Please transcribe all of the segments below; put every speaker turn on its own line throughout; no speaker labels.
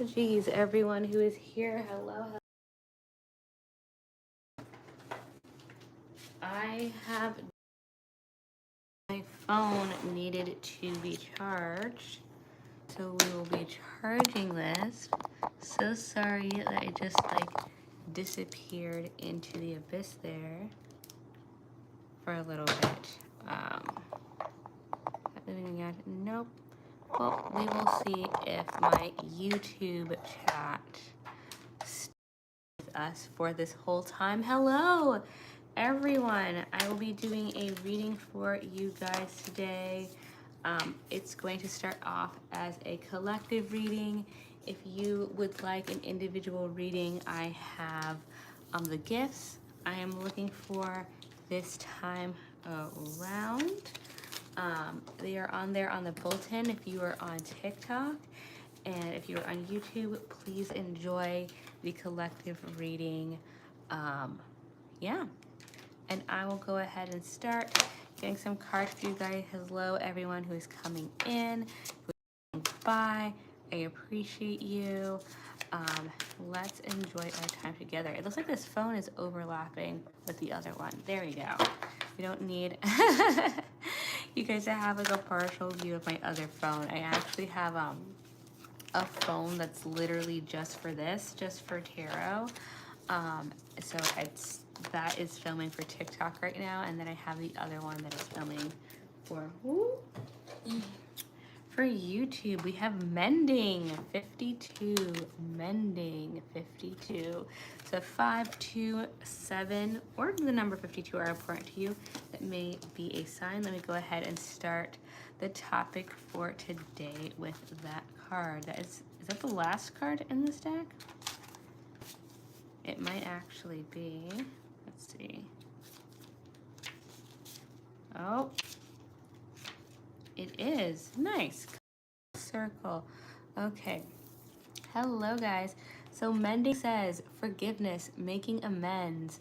Apologies, everyone who is here. Hello. I have my phone needed to be charged, so we will be charging this. So sorry that it just disappeared into the abyss there for a little bit. Nope. Well, we will see if my YouTube chat stays with us for this whole time. Hello, everyone. I will be doing a reading for you guys today. It's going to start off as a collective reading. If you would like an individual reading, I have the gifts I am looking for this time around. They are on there on the bulletin if you are on TikTok. And if you're on YouTube, please enjoy the collective reading. Yeah. And I will go ahead and start getting some cards for you guys. Hello, everyone who is coming in, who is coming by. I appreciate you. Let's enjoy our time together. It looks like this phone is overlapping with the other one. There we go. We don't need you guys to have a partial view of my other phone. I actually have a phone that's literally just for this, just for tarot. So that is filming for TikTok right now, and then I have the other one that is filming for YouTube. We have mending 52, mending 52. So 5, 2, 7, or the number 52 are important to you. That may be a sign. Let me go ahead and start the topic for today with that card. Is that the last card in this deck? It might actually be. Let's see. Oh, it is. Nice. Circle. Okay. Hello, guys. So mending says forgiveness, making amends,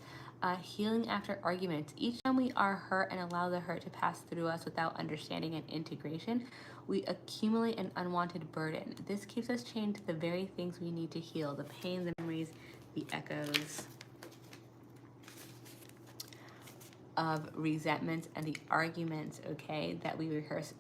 healing after arguments. Each time we are hurt and allow the hurt to pass through us without understanding and integration, we accumulate an unwanted burden. This keeps us chained to the very things we need to heal, the pain, the memories, the echoes of resentments and the arguments, okay, that we rehearse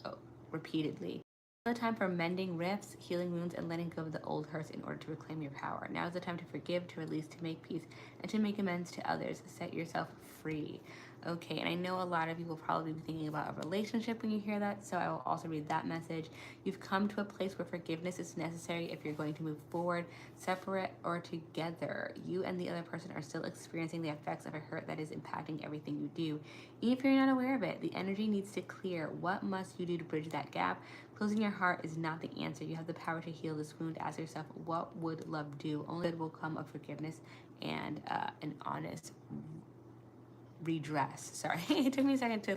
repeatedly. Now is the time for mending rifts, healing wounds, and letting go of the old hurts in order to reclaim your power. Now is the time to forgive, to release, to make peace, and to make amends to others. Set yourself free. Okay, and I know a lot of you will probably be thinking about a relationship when you hear that, so I will also read that message. You've come to a place where forgiveness is necessary if you're going to move forward, separate or together. You and the other person are still experiencing the effects of a hurt that is impacting everything you do. Even if you're not aware of it, the energy needs to clear. What must you do to bridge that gap? Closing your heart is not the answer. You have the power to heal this wound. Ask yourself, what would love do? Only good will come of forgiveness and an honest redress. Sorry, it took me a second to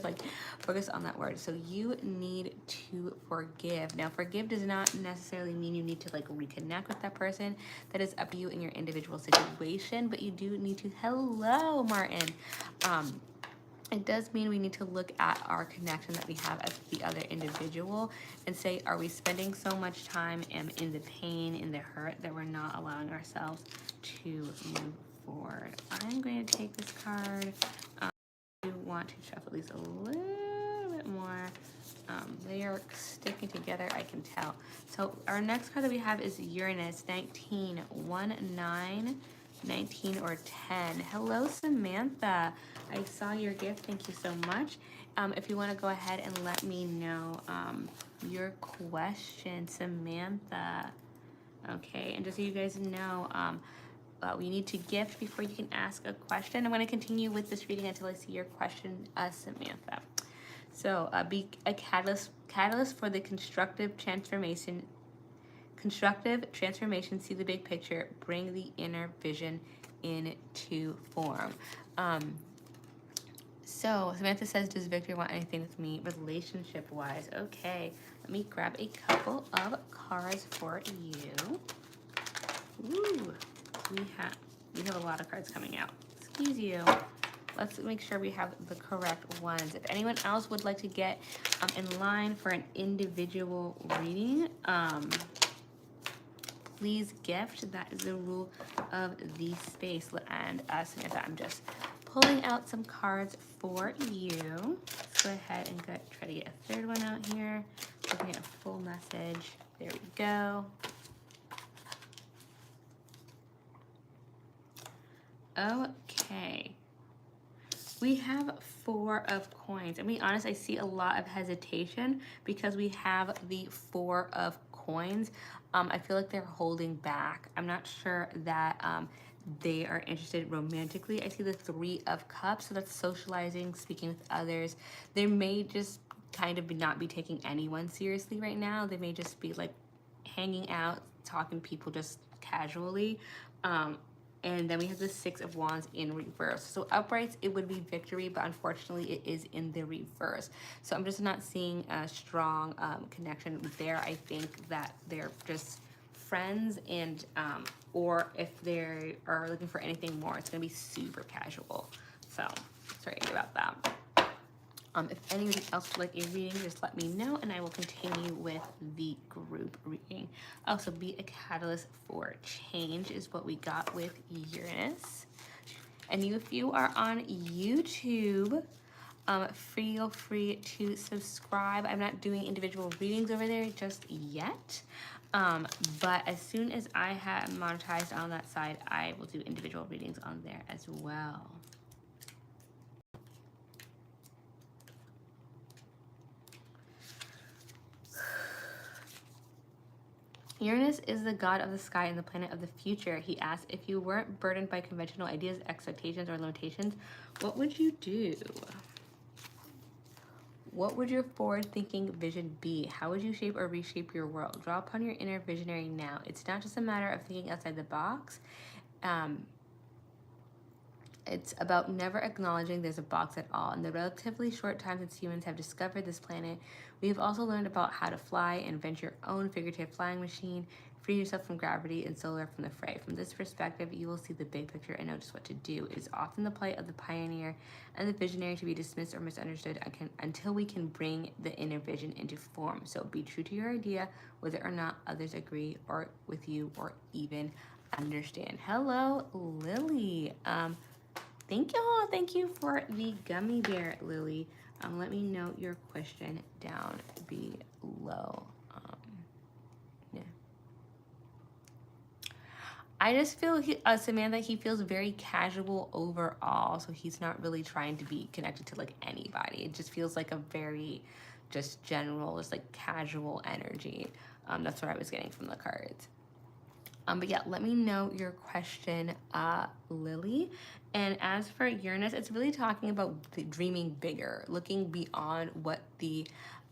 focus on that word. So you need to forgive. Now, forgive does not necessarily mean you need to reconnect with that person. That is up to you in your individual situation, but you do need to, hello, Martin. It does mean we need to look at our connection that we have as the other individual and say, are we spending so much time in the pain, in the hurt, that we're not allowing ourselves to move forward? I'm going to take this card. I want to shuffle these a little bit more. They are sticking together, I can tell. So our next card that we have is Uranus, 19, 1, 9, 19, or 10. Hello, Samantha. I saw your gift. Thank you so much. If you want to go ahead and let me know your question, Samantha. Okay, and just so you guys know, we need to gift before you can ask a question. I'm going to continue with this reading until I see your question, Samantha. So, be a catalyst for the constructive transformation. See the big picture. Bring the inner vision into form. So Samantha says, does Victor want anything with me relationship-wise? Okay, let me grab a couple of cards for you. Ooh, we have a lot of cards coming out. Excuse you. Let's make sure we have the correct ones. If anyone else would like to get in line for an individual reading, please gift. That is the rule of the space. And Samantha, I'm just pulling out some cards for you. Let's go ahead and try to get a third one out here. Looking at a full message. There we go. Okay. We have 4 of coins. And to be honest, I see a lot of hesitation because we have the 4 of coins. I feel like they're holding back. I'm not sure that they are interested romantically. I see the 3 of cups, so that's socializing, speaking with others. They may just kind of not be taking anyone seriously right now. They may just be like hanging out, talking to people just casually. And then we have the 6 of Wands in reverse. So uprights, it would be victory, but unfortunately it is in the reverse. So I'm just not seeing a strong connection there. I think that they're just friends, and or if they are looking for anything more, it's gonna be super casual. So sorry about that. If anybody else would like a reading, just let me know and I will continue with the group reading. Also, be a catalyst for change is what we got with Uranus. And if you are on YouTube, feel free to subscribe. I'm not doing individual readings over there just yet. But as soon as I have monetized on that side, I will do individual readings on there as well. Uranus is the god of the sky and the planet of the future. He asks, if you weren't burdened by conventional ideas, expectations, or limitations, what would you do? What would your forward-thinking vision be? How would you shape or reshape your world? Draw upon your inner visionary now. It's not just a matter of thinking outside the box. It's about never acknowledging there's a box at all. In the relatively short time since humans have discovered this planet, we have also learned about how to fly and invent your own figurative flying machine, free yourself from gravity and solar from the fray. From this perspective, you will see the big picture and know just what to do. It is often the plight of the pioneer and the visionary to be dismissed or misunderstood until we can bring the inner vision into form. So be true to your idea, whether or not others agree or with you or even understand. Hello, Lily. Thank you for the gummy bear, Lily. Let me know your question down below. Yeah. I just feel, Samantha, he feels very casual overall, so he's not really trying to be connected to, like, anybody. It just feels like a very just general, just, like, casual energy. That's what I was getting from the cards. But yeah, let me know your question, Lily. And as for Uranus, it's really talking about the dreaming bigger, looking beyond what the,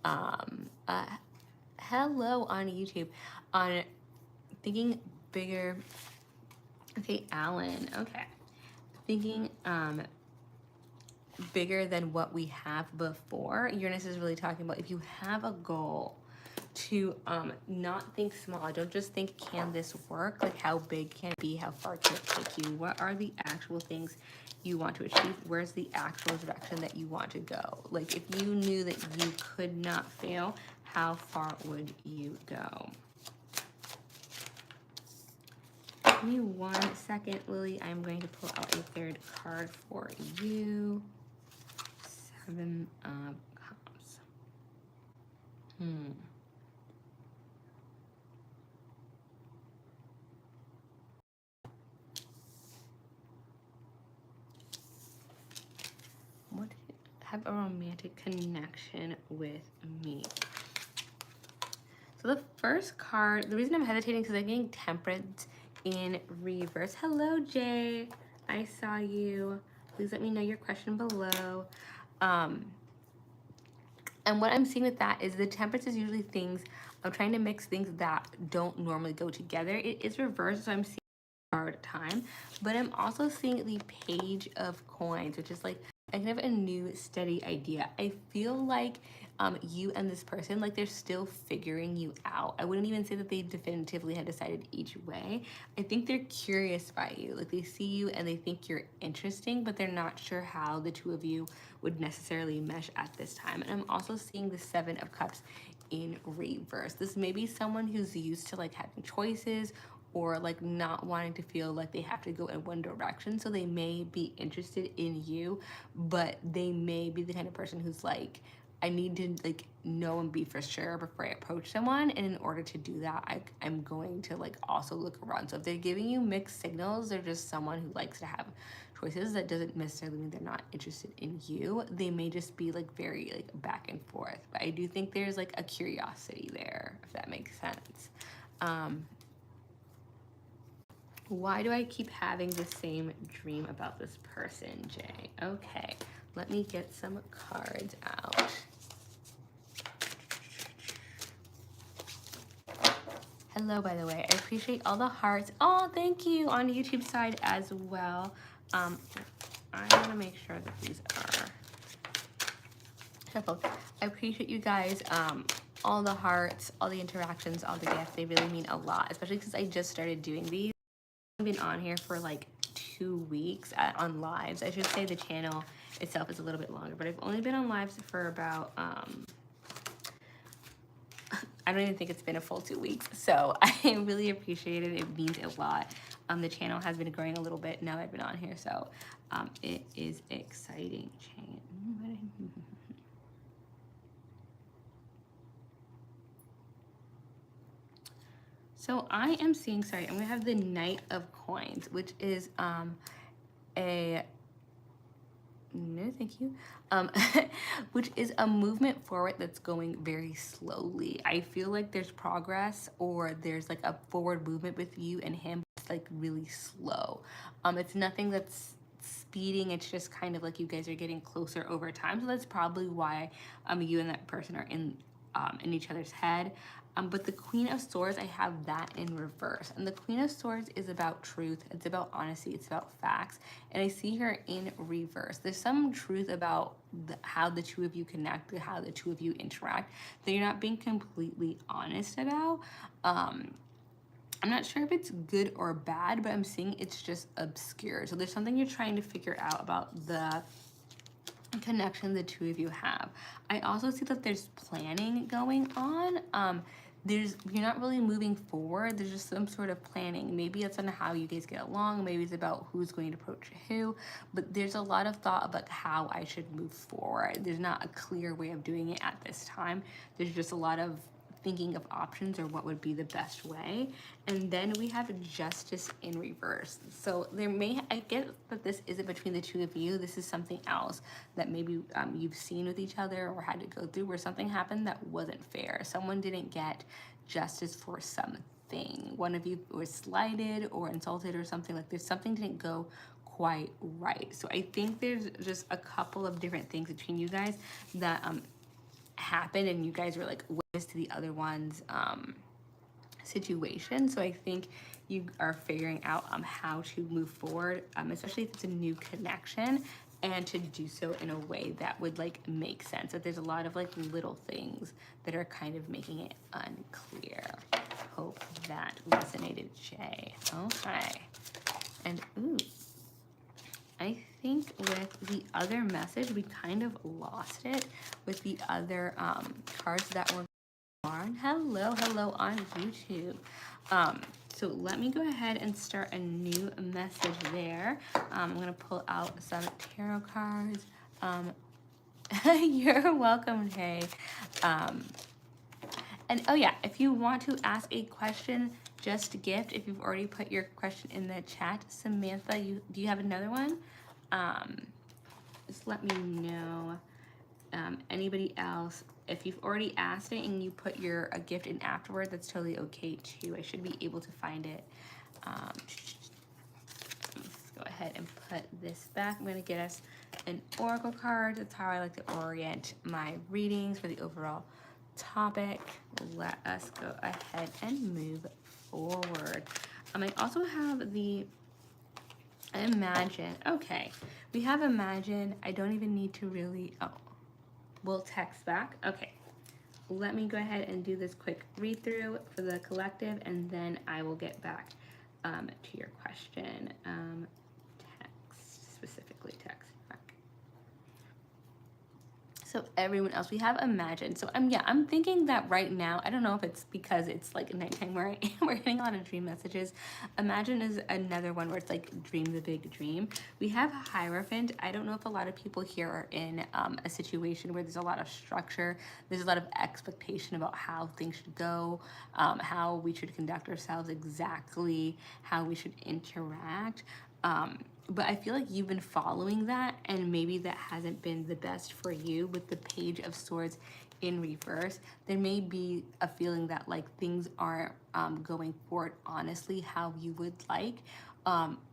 hello on YouTube, on thinking bigger. Okay, Alan, okay. Thinking, bigger than what we have before. Uranus is really talking about if you have a goal, to not think small. Don't just think, can this work? Like, how big can it be? How far can it take you? What are the actual things you want to achieve? Where's the actual direction that you want to go? Like, if you knew that you could not fail, how far would you go? Give me 1 second, Lily. I'm going to pull out a third card for you. 7 of Cups. What do you have a romantic connection with me? So the first card, the reason I'm hesitating is because I'm getting Temperance in reverse. Hello, Jay. I saw you. Please let me know your question below. And what I'm seeing with that is the Temperance is usually things, I'm trying to mix things that don't normally go together. It is reversed, so I'm seeing hard time, but I'm also seeing the Page of Coins, which is like kind of a new steady idea. I feel like you and this person, like, they're still figuring you out. I wouldn't even say that they definitively had decided each way. I think they're curious by you. Like, they see you and they think you're interesting, but they're not sure how the two of you would necessarily mesh at this time. And I'm also seeing the 7 of Cups in reverse. This may be someone who's used to, like, having choices or like not wanting to feel like they have to go in one direction. So they may be interested in you, but they may be the kind of person who's like, I need to like know and be for sure before I approach someone. And in order to do that, I'm going to like also look around. So if they're giving you mixed signals, they're just someone who likes to have choices. That doesn't necessarily mean they're not interested in you. They may just be like very like back and forth. But I do think there's like a curiosity there, if that makes sense. Why do I keep having the same dream about this person, Jay? Okay, let me get some cards out. Hello, by the way. I appreciate all the hearts. Oh, thank you on the YouTube side as well. I want to make sure that these are shuffled. I appreciate you guys. All the hearts, all the interactions, all the gifts. They really mean a lot, especially because I just started doing these. I've been on here for like 2 weeks on lives. I should say the channel itself is a little bit longer, but I've only been on lives for about I don't even think it's been a full 2 weeks. So I really appreciate it. It means a lot. The channel has been growing a little bit now I've been on here, so it is exciting. So I am seeing, sorry, I'm gonna have the Knight of Coins, which is no, thank you. Which is a movement forward that's going very slowly. I feel like there's progress, or there's like a forward movement with you and him. It's like really slow. It's nothing that's speeding. It's just kind of like you guys are getting closer over time. So that's probably why you and that person are in each other's head. But the Queen of Swords, I have that in reverse. And the Queen of Swords is about truth. It's about honesty. It's about facts. And I see her in reverse. There's some truth about how the two of you connect, how the two of you interact, that you're not being completely honest about. I'm not sure if it's good or bad, but I'm seeing it's just obscure. So there's something you're trying to figure out about the connection the two of you have. I also see that there's planning going on. You're not really moving forward. There's just some sort of planning. Maybe it's on how you guys get along. Maybe it's about who's going to approach who. But there's a lot of thought about how I should move forward. There's not a clear way of doing it at this time. There's just a lot of thinking of options or what would be the best way. And then we have Justice in reverse. So I get that this isn't between the two of you. This is something else that maybe you've seen with each other or had to go through, where something happened that wasn't fair. Someone didn't get justice for something. One of you was slighted or insulted or something. Like there's something didn't go quite right. So I think there's just a couple of different things between you guys that happened, and you guys were like witness to the other one's situation. So I think you are figuring out how to move forward, especially if it's a new connection, and to do so in a way that would like make sense. That there's a lot of like little things that are kind of making it unclear. Hope that resonated, Jay. Okay. And ooh, I think with the other message, we kind of lost it with the other cards that were on. Hello on YouTube. So let me go ahead and start a new message there. I'm going to pull out some tarot cards. You're welcome, Hey. And oh yeah, if you want to ask a question, just gift. If you've already put your question in the chat, Samantha, do you have another one? Just let me know. Anybody else, if you've already asked it and you put your gift in afterward, that's totally okay too. I should be able to find it. Let's go ahead and put this back. I'm going to get us an oracle card. That's how I like to orient my readings for the overall topic. Let us go ahead and move forward. I also have the Imagine. Okay, we have Imagine. I don't even need to really, we'll text back. Okay, let me go ahead and do this quick read through for the collective, and then I will get back to your question. Text, specifically text back. So everyone else, we have Imagine. So I'm thinking that right now, I don't know if it's because it's like nighttime where I am, we're getting a lot of dream messages. Imagine is another one where it's like dream the big dream. We have Hierophant. I don't know if a lot of people here are in a situation where there's a lot of structure, there's a lot of expectation about how things should go, how we should conduct ourselves, exactly how we should interact. But I feel like you've been following that, and maybe that hasn't been the best for you with the Page of Swords in reverse. There may be a feeling that like things aren't going forward honestly how you would like,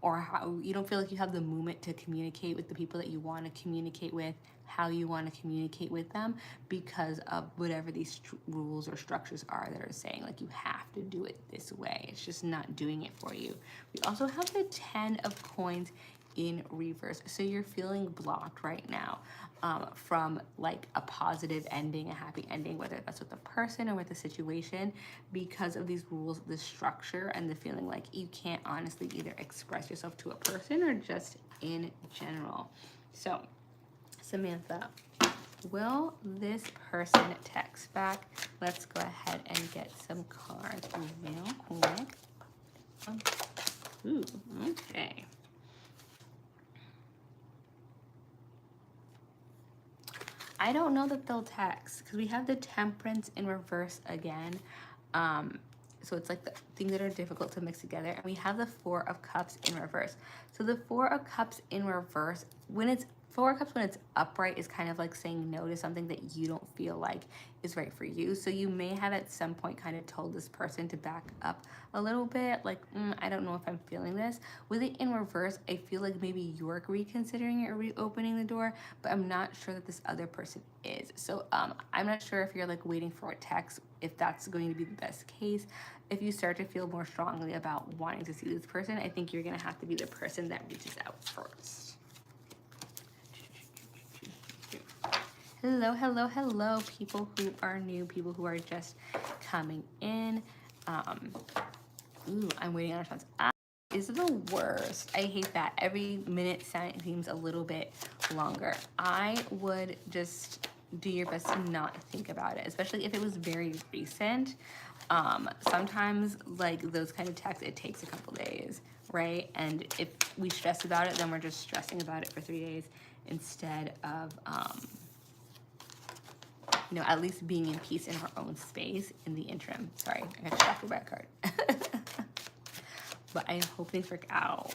or how you don't feel like you have the movement to communicate with the people that you want to communicate with, how you want to communicate with them, because of whatever these rules or structures are that are saying like you have to do it this way. It's just not doing it for you. We also have the 10 of Coins in reverse. So you're feeling blocked right now from like a positive ending, a happy ending, whether that's with a person or with a situation, because of these rules, the structure, and the feeling like you can't honestly either express yourself to a person or just in general. So Samantha, will this person text back? Let's go ahead and get some cards real quick. Ooh, okay. I don't know that they'll text because we have the Temperance in reverse again. So it's like the things that are difficult to mix together. And we have the Four of Cups in reverse. So the Four of Cups in reverse, when it's Four of Cups, when it's upright, is kind of like saying no to something that you don't feel like is right for you. So you may have at some point kind of told this person to back up a little bit, like, I don't know if I'm feeling this. With it in reverse, I feel like maybe you're reconsidering it or reopening the door, but I'm not sure that this other person is. So I'm not sure if you're like waiting for a text, if that's going to be the best case. If you start to feel more strongly about wanting to see this person, I think you're gonna have to be the person that reaches out first. Hello, hello, hello, people who are new, people who are just coming in. I'm waiting on a response. Is the worst. I hate that. Every minute seems a little bit longer. I would just do your best to not think about it, especially if it was very recent. Sometimes like those kind of texts, it takes a couple days, right? And if we stress about it, then we're just stressing about it for 3 days instead of, at least being in peace in our own space in the interim. Sorry, I got distracted by a card. But I hope things work out.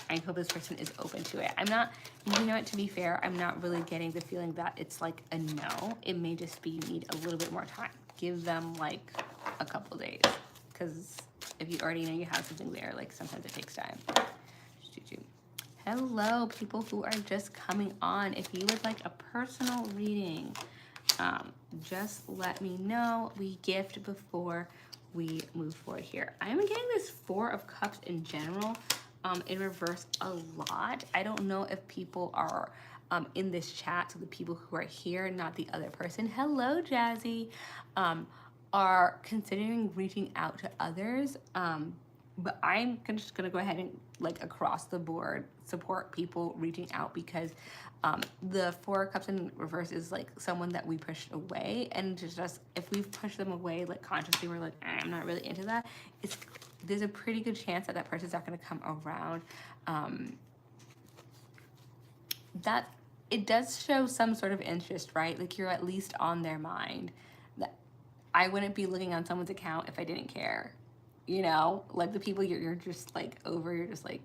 I hope this person is open to it. I'm not, to be fair, I'm not really getting the feeling that it's like a no. It may just be you need a little bit more time. Give them like a couple days. Because if you already know you have something there, like sometimes it takes time. Hello, people who are just coming on. If you would like a personal reading, just let me know. We gift before we move forward here. I'm getting this Four of Cups in general in reverse a lot. I don't know if people are in this chat, so the people who are here, not the other person. Hello, Jazzy. Are considering reaching out to others. But I'm just gonna go ahead and like across the board support people reaching out, because the Four of Cups in reverse is like someone that we pushed away, and just if we've pushed them away like consciously, we're like, I'm not really into that. There's a pretty good chance that that person's not gonna come around. That it does show some sort of interest, right? Like you're at least on their mind. That I wouldn't be looking on someone's account if I didn't care. Like the people you're just like over, you're just like,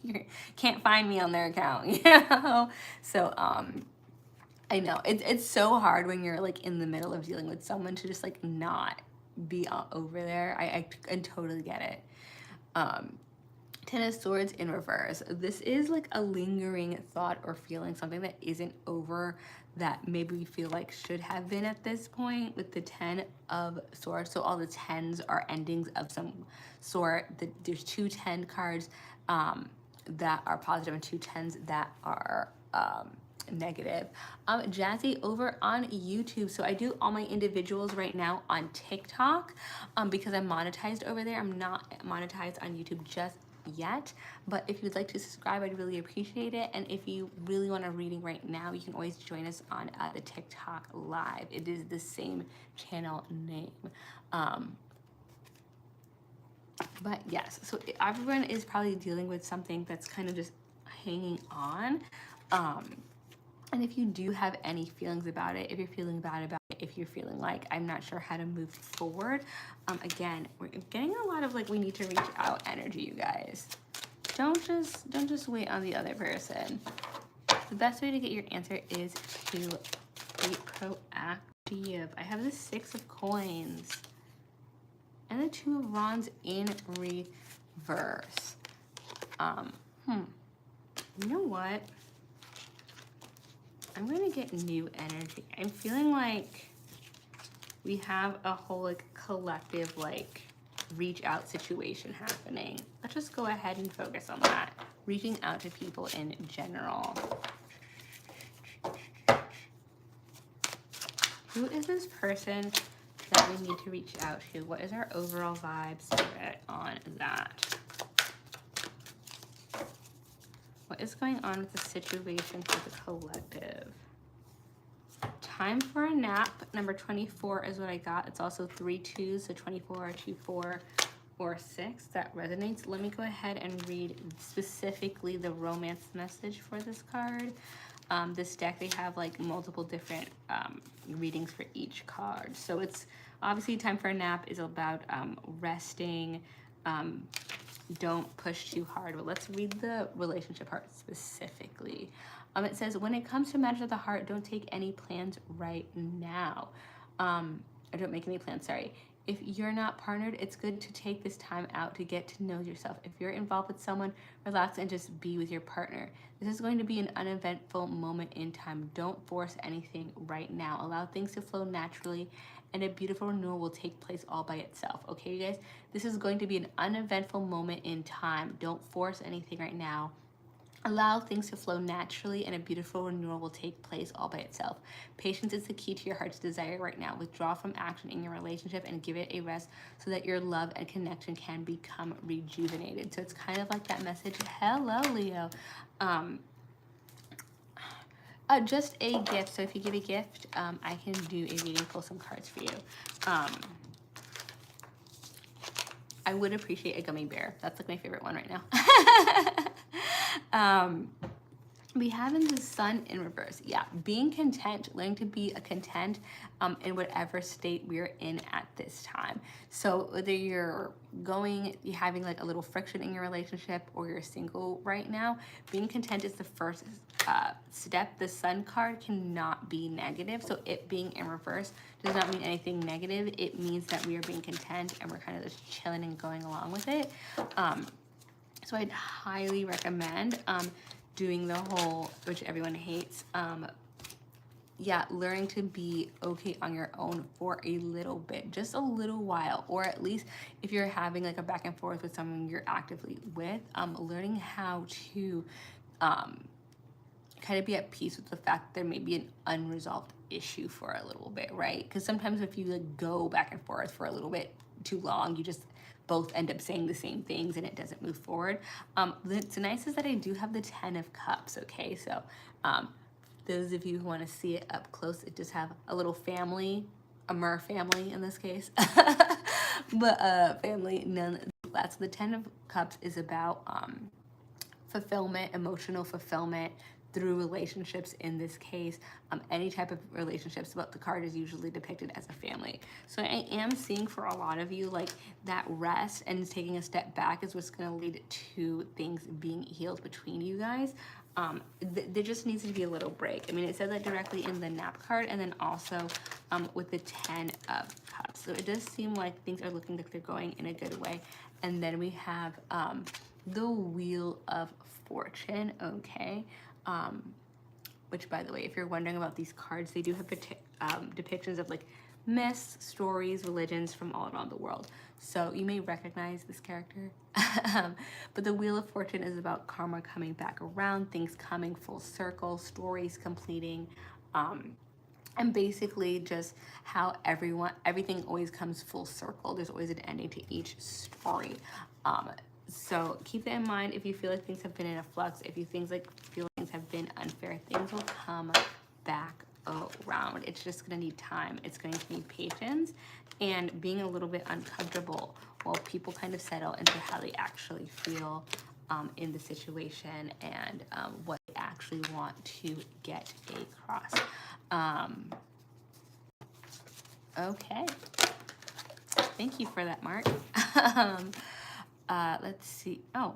you can't find me on their account, So, I know it's so hard when you're like in the middle of dealing with someone to just like not be over there. I totally get it. Ten of Swords in reverse. This is like a lingering thought or feeling, something that isn't over, that maybe we feel like should have been at this point with the Ten of Swords. So all the tens are endings of some sort. There's 2 10 cards that are positive and 2 10s that are negative. Jazzy over on YouTube. So I do all my individuals right now on TikTok because I'm monetized over there. I'm not monetized on YouTube just yet, but if you'd like to subscribe, I'd really appreciate it. And if you really want a reading right now, you can always join us on the TikTok live. It is the same channel name. But yes, so everyone is probably dealing with something that's kind of just hanging on. And if you do have any feelings about it, if you're feeling bad about it, if you're feeling like I'm not sure how to move forward, again, we're getting a lot of like we need to reach out energy, you guys. Don't just wait on the other person. The best way to get your answer is to be proactive. I have the 6 of coins and the 2 of wands in reverse. You know what? I'm gonna get new energy. I'm feeling like we have a whole like collective like reach out situation happening. Let's just go ahead and focus on that. Reaching out to people in general. Who is this person that we need to reach out to? What is our overall vibe spirit on that? What is going on with the situation for the collective? Time for a nap. Number 24 is what I got. It's also 3 2s, so 24, 2, 4, or 6. That resonates. Let me go ahead and read specifically the romance message for this card. This deck, they have like multiple different readings for each card. So it's obviously time for a nap is about resting. Don't push too hard. But let's read the relationship part specifically. It says, when it comes to matters of the heart, don't take any plans right now. Or don't make any plans, sorry. If you're not partnered, it's good to take this time out to get to know yourself. If you're involved with someone, relax and just be with your partner. This is going to be an uneventful moment in time. Don't force anything right now. Allow things to flow naturally, and a beautiful renewal will take place all by itself. Okay, you guys? This is going to be an uneventful moment in time. Don't force anything right now. Allow things to flow naturally, and a beautiful renewal will take place all by itself. Patience is the key to your heart's desire right now. Withdraw from action in your relationship and give it a rest so that your love and connection can become rejuvenated. So it's kind of like that message. Hello, Leo. Just a gift. So if you give a gift, I can do a reading, pull some cards for you. I would appreciate a gummy bear. That's like my favorite one right now. We have in the Sun in reverse. Yeah, being content, learning to be a content in whatever state we're in at this time. So whether you're having like a little friction in your relationship, or you're single right now, being content is the first step. The Sun card cannot be negative. So it being in reverse does not mean anything negative. It means that we are being content and we're kind of just chilling and going along with it. So I'd highly recommend doing the whole, which everyone hates, learning to be okay on your own for a little bit, just a little while, or at least if you're having like a back and forth with someone you're actively with, learning how to kind of be at peace with the fact that there may be an unresolved issue for a little bit, right? Because sometimes if you like go back and forth for a little bit too long, you just both end up saying the same things and it doesn't move forward. What's nice is that I do have the 10 of Cups, okay? So those of you who want to see it up close, it does have a little family, a mer family in this case, but family nonetheless. The 10 of Cups is about fulfillment, emotional fulfillment through relationships in this case. Any type of relationships, but the card is usually depicted as a family. So I am seeing for a lot of you, like that rest and taking a step back is what's going to lead to things being healed between you guys. There just needs to be a little break. I mean, it said that directly in the nap card, and then also with the 10 of Cups. So it does seem like things are looking like they're going in a good way. And then we have the Wheel of Fortune, okay? Which, by the way, if you're wondering about these cards, they do have depictions of like myths, stories, religions from all around the world. So you may recognize this character. But the Wheel of Fortune is about karma coming back around, things coming full circle, stories completing, and basically just how everything always comes full circle. There's always an ending to each story. So keep that in mind. If you feel like things have been in a flux, if you feel things have been unfair, things will come back around. It's just gonna need time. It's going to need patience and being a little bit uncomfortable while people kind of settle into how they actually feel in the situation and what they actually want to get across. Okay. Thank you for that, Mark. Let's see. Oh,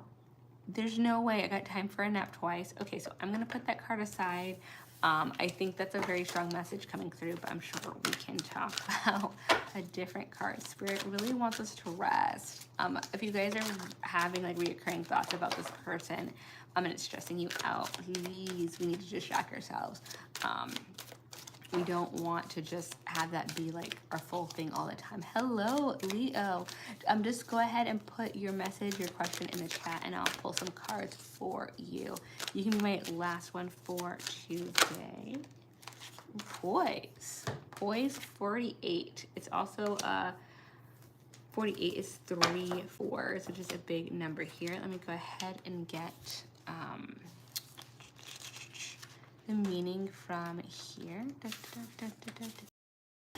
there's no way I got time for a nap twice. Okay, so I'm gonna put that card aside. I think that's a very strong message coming through, but I'm sure we can talk about a different card. Spirit really wants us to rest. If you guys are having like reoccurring thoughts about this person, and it's stressing you out, please, we need to distract ourselves. We don't want to just have that be like our full thing all the time. Hello, Leo. Just go ahead and put your message, your question in the chat, and I'll pull some cards for you. You can be my last one for today. Poise. Poise 48. It's also 48 is 3 4s, which is a big number here. Let me go ahead and get the meaning from here.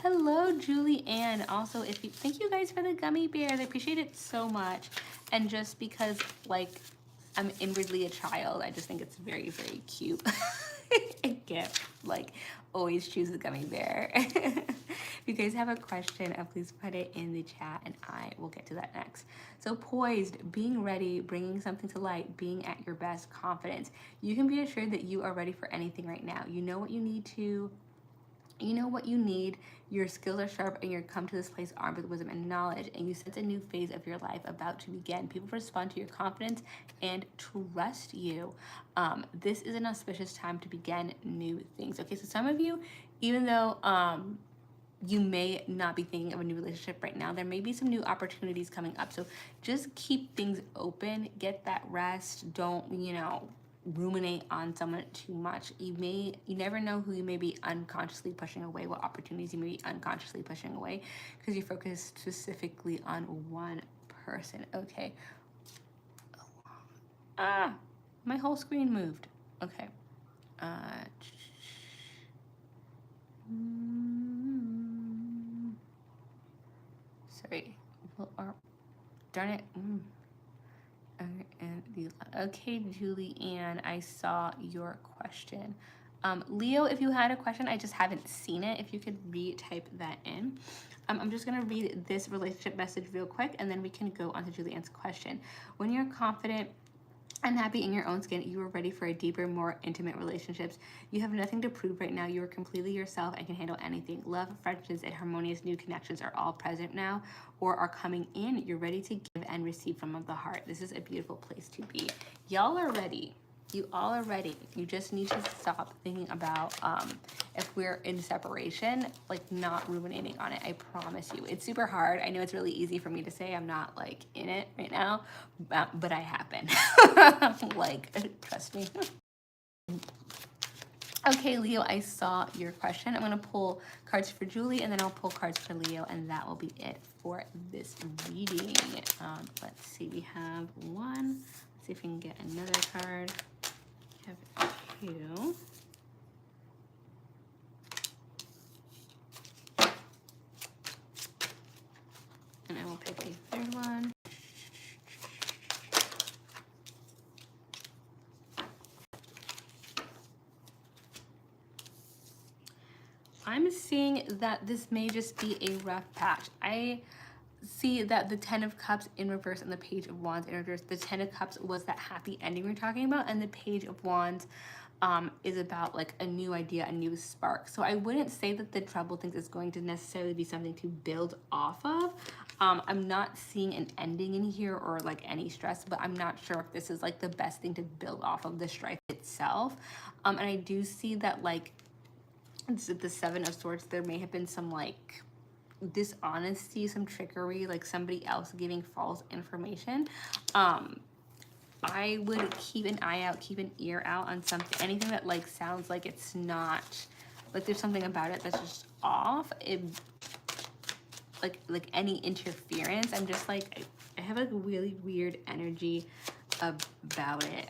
Hello, Julie Ann. Also, thank you guys for the gummy bears. I appreciate it so much. And just because like I'm inwardly a child, I just think it's very, very cute. A gift. Like, always choose the gummy bear. If you guys have a question, please put it in the chat and I will get to that next. So poised, being ready, bringing something to light, being at your best, confidence. You can be assured that you are ready for anything right now. You know what you need to. You know what you need, your skills are sharp, and you're come to this place armed with wisdom and knowledge, and you sense a new phase of your life about to begin. People respond to your confidence and trust you. This is an auspicious time to begin new things. Okay, so some of you, even though you may not be thinking of a new relationship right now, there may be some new opportunities coming up. So just keep things open, get that rest. Don't, ruminate on someone too much. You never know who you may be unconsciously pushing away, what opportunities you may be unconsciously pushing away because you focus specifically on one person. Okay. My whole screen moved. Okay. Sorry. Darn it. Okay, Julie Ann, I saw your question. Leo, if you had a question, I just haven't seen it. If you could retype that in. I'm just going to read this relationship message real quick, and then we can go on to Julie Ann's question. When you're confident and happy in your own skin, you are ready for a deeper, more intimate relationships. You have nothing to prove right now. You are completely yourself and can handle anything. Love, friendships, and harmonious new connections are all present now or are coming in. You're ready to give and receive from the heart. This is a beautiful place to be. Y'all are ready. You all are ready. You just need to stop thinking about if we're in separation, like not ruminating on it. I promise you. It's super hard. I know it's really easy for me to say. I'm not like in it right now, but I have been. Like, trust me. Okay, Leo, I saw your question. I'm going to pull cards for Julie, and then I'll pull cards for Leo, and that will be it for this reading. Let's see. We have one. Let's see if we can get another card. We have two. And I will pick a third one. I'm seeing that this may just be a rough patch. I see that the 10 of Cups in reverse and the Page of Wands in reverse. The 10 of Cups was that happy ending we're talking about, and the Page of Wands is about like a new idea, a new spark. So I wouldn't say that the trouble things is going to necessarily be something to build off of. I'm not seeing an ending in here or like any stress, but I'm not sure if this is like the best thing to build off of the strife itself. And I do see that like the Seven of Swords, there may have been some like dishonesty, some trickery, like somebody else giving false information. I would keep an eye out, keep an ear out on something, anything that like sounds like it's not, like there's something about it that's just off. Like any interference, I'm just like, I have a really weird energy about it.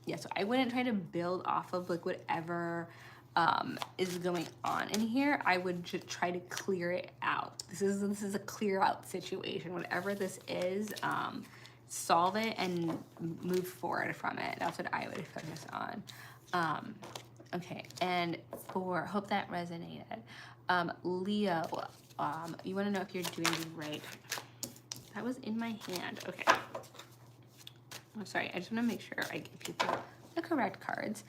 Yeah, so I wouldn't try to build off of like whatever is going on in here. I would just try to clear it out. This is a clear out situation. Whatever this is, solve it and move forward from it. That's what I would focus on. Okay, and hope that resonated. Leo, you want to know if you're doing right. That was in my hand. Okay. I'm sorry, I just want to make sure I give you the correct cards.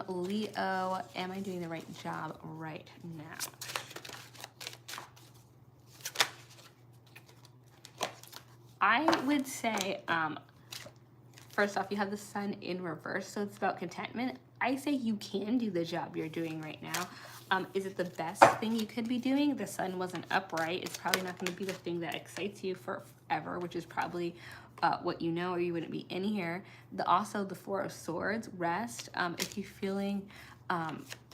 Leo, am I doing the right job right now? I would say, first off, you have the sun in reverse, so it's about contentment. I say you can do the job you're doing right now. Is it the best thing you could be doing? The sun wasn't upright. It's probably not going to be the thing that excites you forever, which is probably what you know, or you wouldn't be in here. Also, the Four of Swords, rest. If you're feeling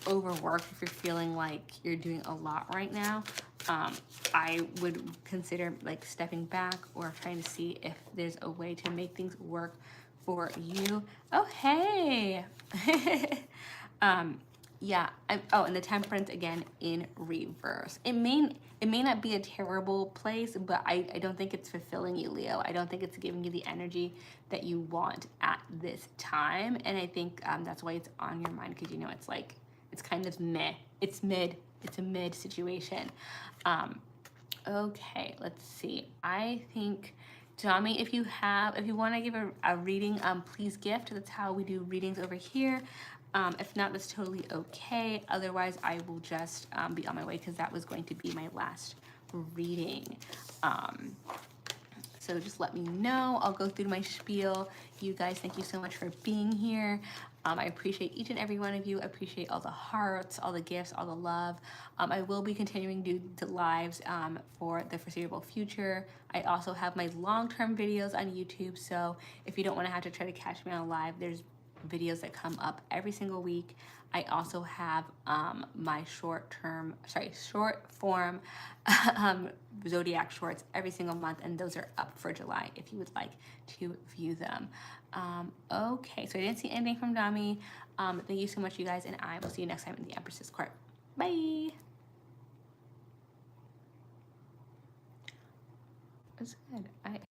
overworked, if you're feeling like you're doing a lot right now, I would consider like stepping back or trying to see if there's a way to make things work for you. Oh, hey. Yeah. And the Temperance again in reverse. It may not be a terrible place, but I don't think it's fulfilling you, Leo. I don't think it's giving you the energy that you want at this time. And I think that's why it's on your mind, because you know it's like, it's kind of meh. It's mid. It's a mid situation. Okay, let's see. I think, Tommy, if you want to give a reading, please gift. That's how we do readings over here. If not, that's totally okay. Otherwise, I will just be on my way, because that was going to be my last reading. So just let me know. I'll go through my spiel. You guys, thank you so much for being here. I appreciate each and every one of you. I appreciate all the hearts, all the gifts, all the love. I will be continuing to do the lives for the foreseeable future. I also have my long-term videos on YouTube, so if you don't want to have to try to catch me on live, there's videos that come up every single week. I also have my short form zodiac shorts every single month, and those are up for July if you would like to view them. Okay, so I didn't see anything from Dami. Thank you so much, you guys, and I will see you next time in the Empress's Court. Bye. That's good.